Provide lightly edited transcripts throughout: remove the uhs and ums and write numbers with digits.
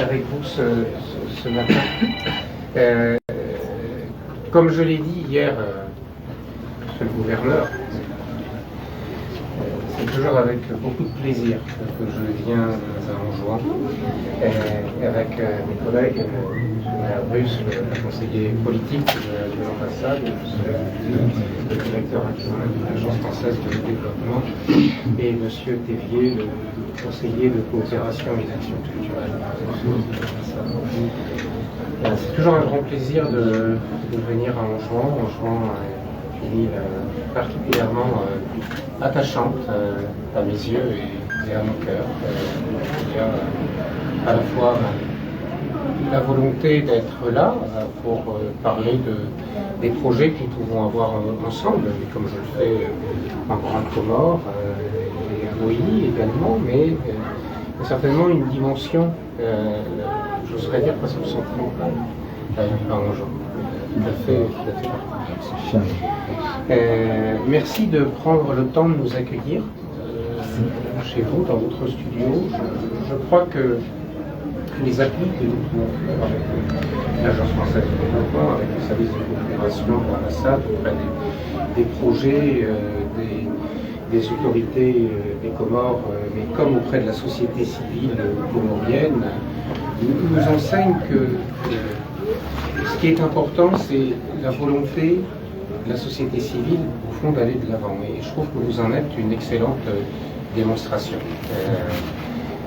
avec vous ce matin. Comme je l'ai dit hier, monsieur le gouverneur, c'est toujours avec beaucoup de plaisir que je viens à Anjouan avec mes collègues, M. Bruce, le conseiller politique de l'ambassade, le directeur adjoint de l'Agence française de développement, et M. Thévier, le conseiller de coopération et d'action culturelle. C'est toujours un grand plaisir de venir à Anjouan. Anjouan est une île particulièrement attachante à mes yeux et à mon cœur. Il y a à la fois la volonté d'être là pour parler des projets que nous pouvons avoir ensemble, comme je le fais en Grande Comore et à Moïse également, mais il y a certainement une dimension, j'oserais dire presque sentimentale, à Anjouan. Tout à fait. Merci de prendre le temps de nous accueillir chez vous, dans votre studio. Je crois que les appuis que nous pouvons faire avec l'Agence française de développement, avec le service de coopération de l'ambassade, auprès des projets, des autorités des Comores, mais comme auprès de la société civile comorienne, nous enseignent que ce qui est important, c'est la volonté de la société civile, au fond, d'aller de l'avant. Et je trouve que vous en êtes une excellente démonstration.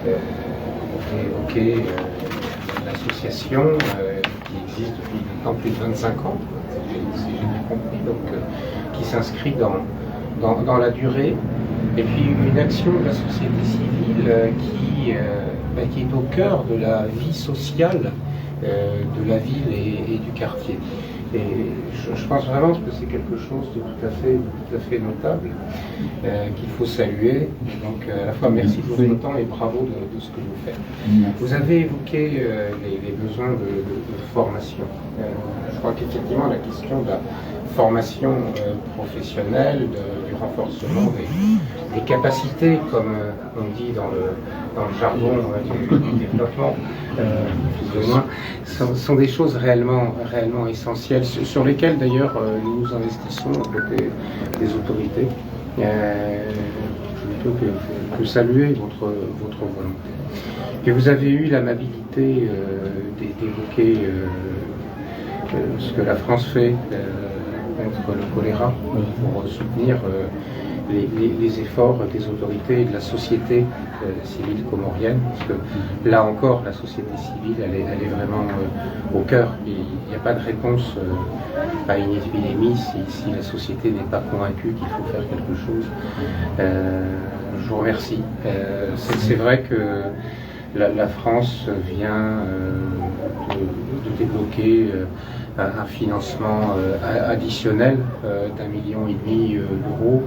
Vous évoquez l'association qui existe depuis maintenant plus de 25 ans, si j'ai bien compris, donc qui s'inscrit dans la durée. Et puis une action de la société civile qui est au cœur de la vie sociale de la ville et du quartier. Et je pense vraiment que c'est quelque chose de tout à fait notable qu'il faut saluer. Donc à la fois merci de votre temps et bravo de ce que vous faites. Vous avez évoqué les besoins de formation. Je crois qu'effectivement la question de la formation professionnelle, du renforcement des capacités, comme on dit dans le jargon du développement, plus ou moins, sont des choses réellement essentielles, sur lesquelles d'ailleurs nous nous investissons à côté des autorités. Je ne peux que saluer votre volonté. Et vous avez eu l'amabilité d'évoquer ce que la France fait contre le choléra pour soutenir les efforts des autorités et de la société civile comorienne, parce que là encore la société civile elle est vraiment au cœur. Il n'y a pas de réponse à une épidémie si la société n'est pas convaincue qu'il faut faire quelque chose. Je vous remercie. C'est vrai que la France vient de débloquer un financement additionnel d'1,5 million d'euros,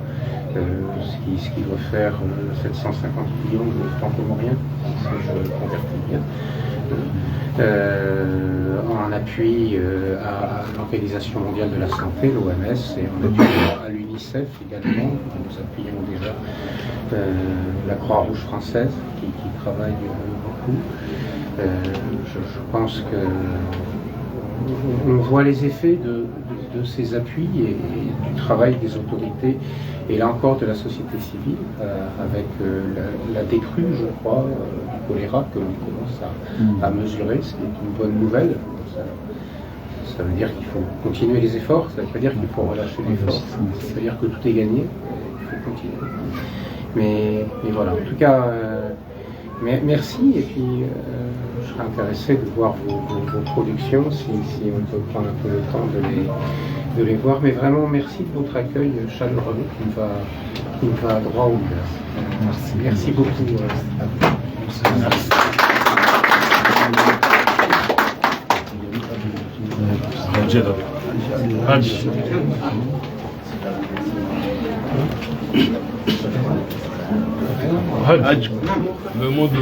ce qui doit faire 750 millions de francs comoriens, si je convertis bien, en appui à l'Organisation mondiale de la santé, l'OMS, et en appui à l'UNICEF également. Nous appuyons déjà la Croix-Rouge française qui travaille beaucoup. Je pense que on voit les effets de ces appuis et du travail des autorités, et là encore de la société civile, avec la décrue, je crois, du choléra que l'on commence à mesurer, ce qui est une bonne nouvelle. Ça veut dire qu'il faut continuer les efforts, ça ne veut pas dire qu'il faut relâcher l'effort, ça veut dire que tout est gagné, il faut continuer. Mais voilà, en tout cas, merci, et puis je serais intéressé de voir vos productions, si on peut prendre un peu le temps de les voir. Mais vraiment, merci de votre accueil chaleureux qui me va droit au cœur. Merci beaucoup. Hajj, le mot de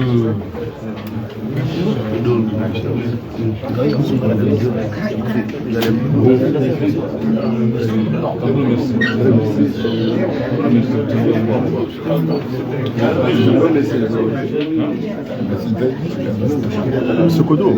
Sokodo.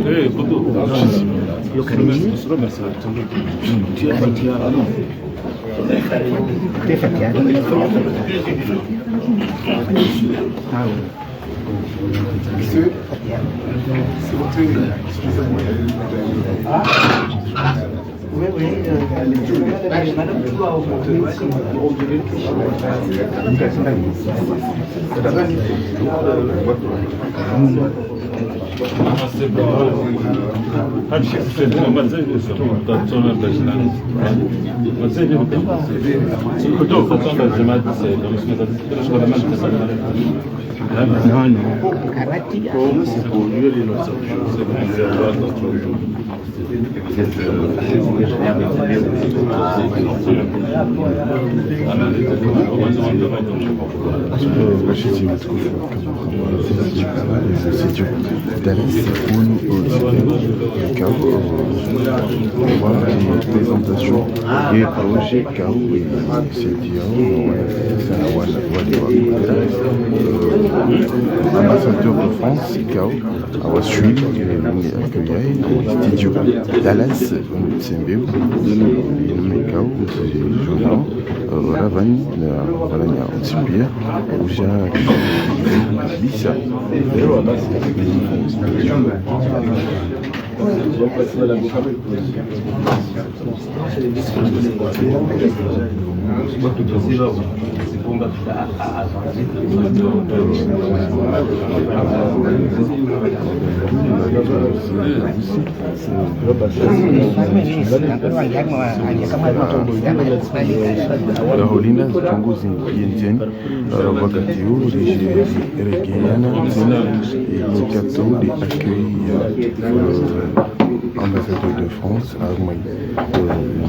Présentation et projet KO ambassadeur de France KO a suivi le studio Dallas Tsembeu KO journal Ravani Valanya Otsipia Uja Bisa Rolina Tongozi Yenjen wakati huu regeana l'occasion d'accueillir ambassadeur de France Armay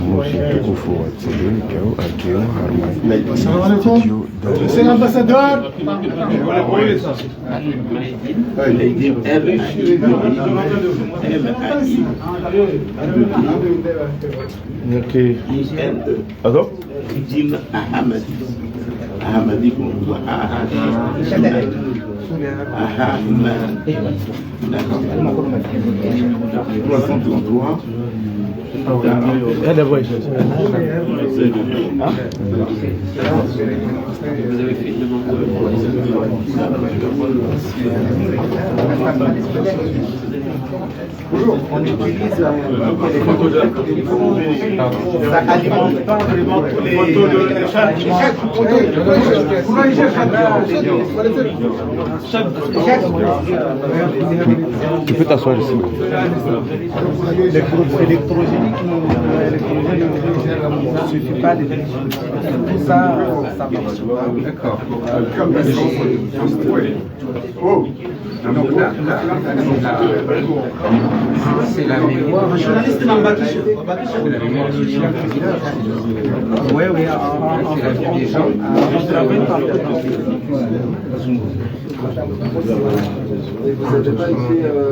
Moshi Tokofo Atsele Kao Akeo Armay C'est l'ambassadeur. Ok. Alors Jim Ahmed. Ahmadi Kumba. Vous avez fait une demande On utilise ça alimente pas vraiment tous les tu peux t'asseoir ici. L'électrogénique ne suffit pas de tout ça, ça marche pas. D'accord. Donc c'est la mémoire. Journaliste C'est la mémoire sociale. Oui, oui, C'est la vie des gens.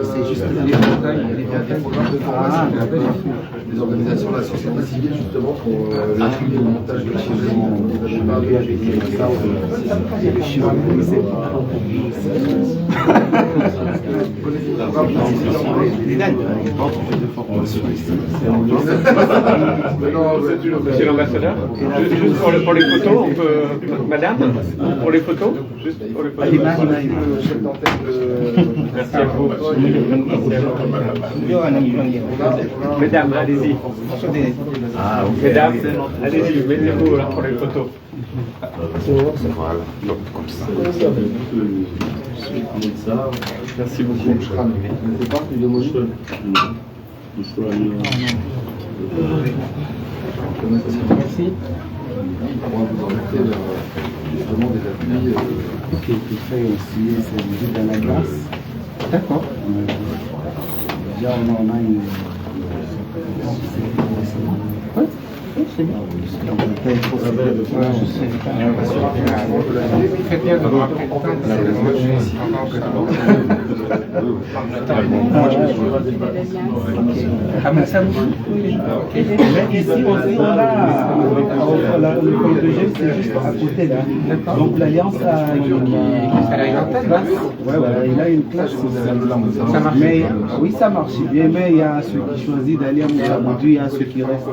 C'est juste les organisations de la société civile justement pour le montage de Monsieur l'ambassadeur, juste pour les photos, on peut... Madame, pour les photos, juste pour les photos. Merci à vous. Mesdames, allez-y. Mesdames, allez-y, mettez-vous là pour les photos. Voilà, donc comme ça. Merci beaucoup. Merci. On va vous inviter justement des appuis qui fait aussi c'est visite dans la glace. D'accord. Déjà on en a une. Oui. C'est bien. Faites bien de me rappeler parce que moi je suis ici pendant que Ici aussi, on a le pôle de gel, c'est juste à côté là. Donc l'Alliance a une classe. Ouais, il a une classe. Ça marche. Mais oui, ça marche bien, mais il y a ceux qui choisissent d'aller à Moussamoudou, il y a ceux qui restent.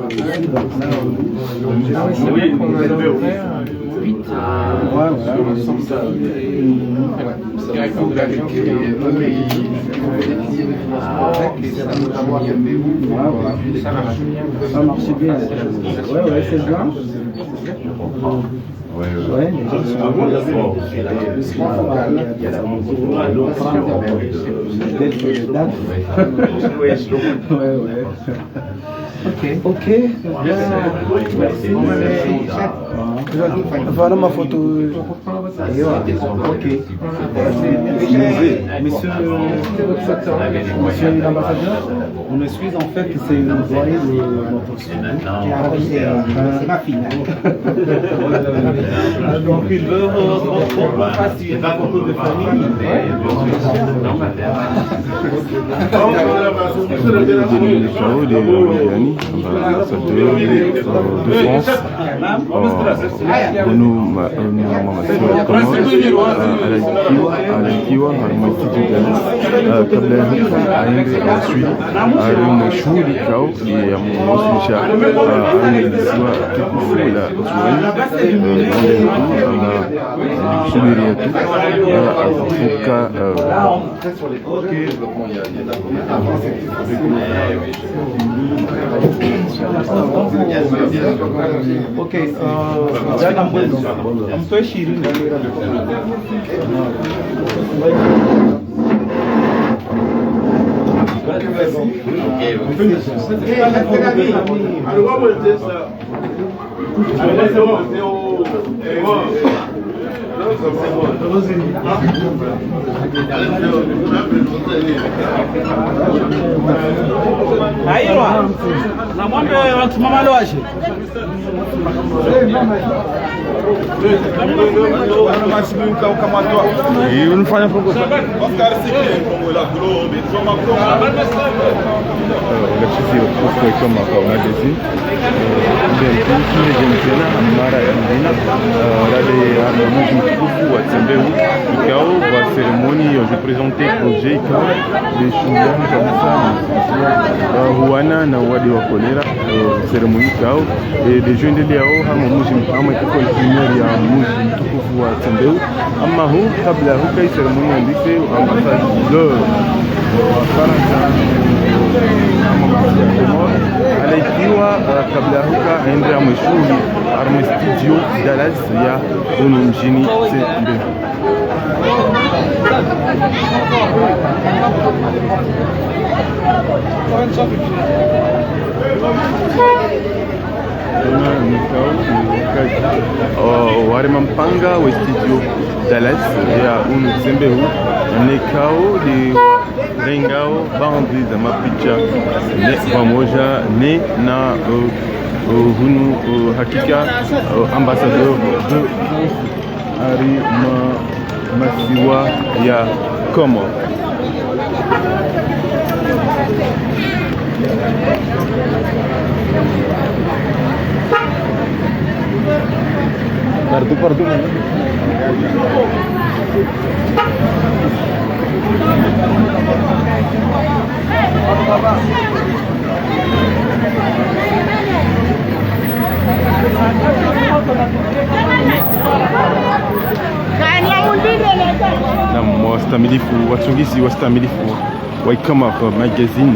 Donc là, c'est vrai qu'on a ouvert 8 directeur de l'Alliance qui ça marche bien. Ça marche bien. Ouais, c'est bien. Ouais, les gens sont Ok. Voilà ma photo. Ok. Monsieur l'ambassadeur, on excuse en fait que c'est le doyen de notre studio. C'est ma fille. Donc il veut qu'on fasse une photo de famille. Ambassadeur de France, nous alikiwa masjidani kabla ya huko aende Sweden aende shughuli kao ya mwisha ameelezwa tukufu la Sweden na subiri yetu afuka Ok, mtoe 20. Airwa na mwambe watu mama loaje e unafanya fogo electricity kuko kama kwa magazine ndio tena mara ya mdina rade ya mji mkubwa wa Tembeu ikao wa seremoni ya kupresenter projet ikao de shungani kabisa huana na wadi wa kolera seremoni ikao de joindele yao hama mji ama iko primary ya mji mkubwa wa Tembeu ama hu kabla huka seremoni andike ambassadeur wa Faransa alaikiwa kabla huka aende ameshughuli arme studio Dallas ya huno mjini Tembeu. Wari mampanga wa studio Dallas ya huno Tembeu nekao de Rengao bandi za mapicha ne pamoja ne na hunu hakika ambassadeur de Ari Masiwa ya Comore. Pardu na wastamilifu wachungizi wastamilifu wa Comore magazine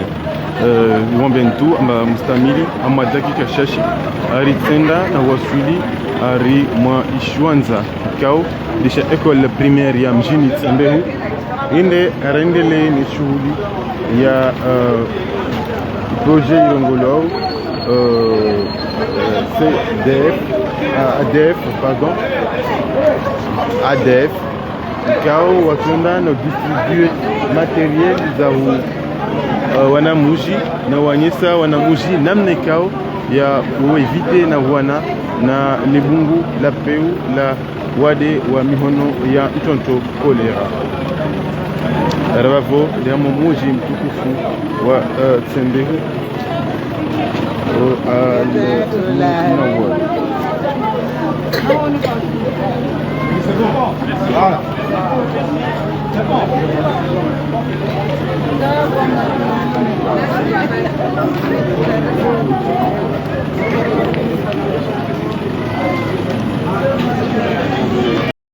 wambentu amba mustamili ama dakika shashi ari tenda na wasuli ari mwa ishwanza kao lisha école primaire ya mjini Tembeu inde arendele ni shughuli ya projet yongolo ADF kao watunda na distribuer matériel za wanamuji na wanyesa wanamuji namne kao ya kuevite na wana na libungu la peu la wade wa mihono ya mtonto kolera. Rabavo ndiamo muji mtukufu wa Tsembehu al